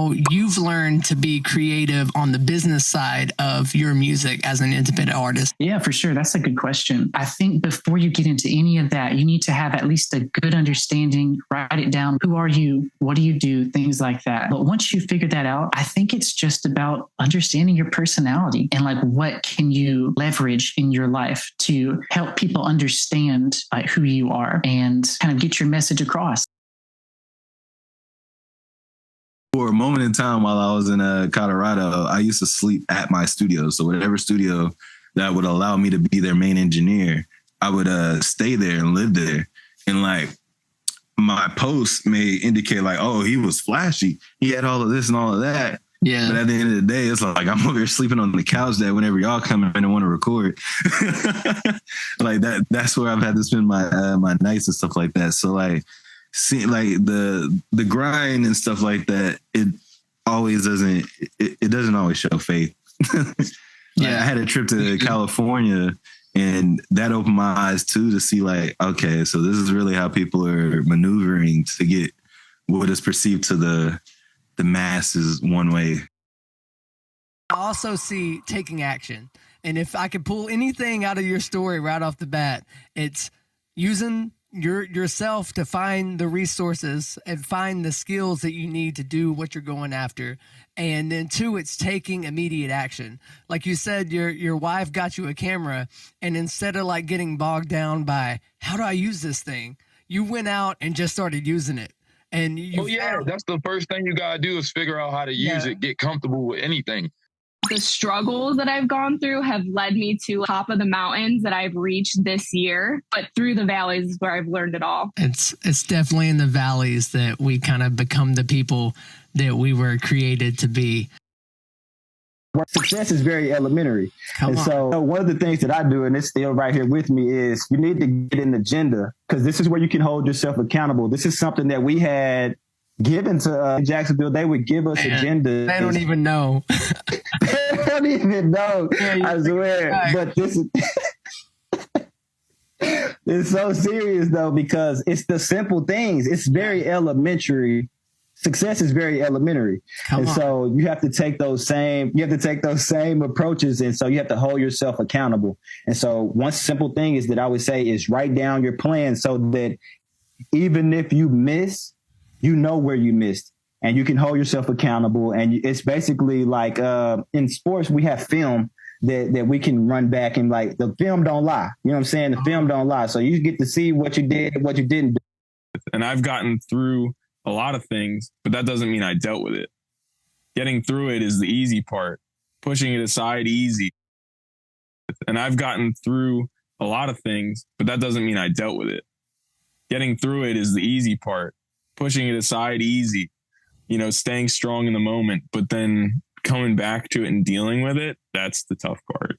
how you've learned to be creative on the business side of your music as an independent artist. Yeah, for sure. That's a good question. I think before you get into any of that, you need to have at least a good understanding, write it down. Who are you? What do you do? Things like that. But once you figure that out, I think it's just about understanding your personality and like what can you leverage in your life to help people understand like who you are and kind of get your message across. For a moment in time while I was in Colorado, I used to sleep at my studio. So whatever studio that would allow me to be their main engineer, I would stay there and live there. And like my posts may indicate like, oh, he was flashy. He had all of this and all of that. Yeah. But at the end of the day, it's like I'm over here sleeping on the couch that whenever y'all come in and want to record. Like that's where I've had to spend my nights and stuff like that. So like see like the grind and stuff like that, it doesn't always show faith. Yeah, I had a trip to California and that opened my eyes too to see like, okay, so this is really how people are maneuvering to get what is perceived to the masses one way. I also see taking action. And if I could pull anything out of your story right off the bat, it's using yourself to find the resources and find the skills that you need to do what you're going after. And then two, it's taking immediate action. Like you said, your wife got you a camera, and instead of like getting bogged down by how do I use this thing, you went out and just started using it. And that's the first thing you gotta do is figure out how to use it, get comfortable with anything. The struggles that I've gone through have led me to top of the mountains that I've reached this year, but through the valleys is where I've learned it all. It's definitely in the valleys that we kind of become the people that we were created to be. Success is very elementary. So one of the things that I do, and it's still right here with me, is you need to get an agenda, because this is where you can hold yourself accountable. This is something that we had given to Jacksonville. They would give us agendas. They don't even know. They don't even know. I swear. Right. But this is it's so serious though, because it's the simple things. It's very elementary. Success is very elementary. So you have to take those same approaches. And so you have to hold yourself accountable. And so one simple thing is that I would say is write down your plan so that even if you miss, you know where you missed and you can hold yourself accountable. And it's basically like in sports, we have film that we can run back and like the film don't lie. You know what I'm saying? The film don't lie. So you get to see what you did and what you didn't do. And I've gotten through a lot of things, but that doesn't mean I dealt with it. Getting through it is the easy part. Pushing it aside, easy. And I've gotten through a lot of things, but that doesn't mean I dealt with it. Getting through it is the easy part. Pushing it aside, easy. You know, staying strong in the moment, but then coming back to it and dealing with it, that's the tough part.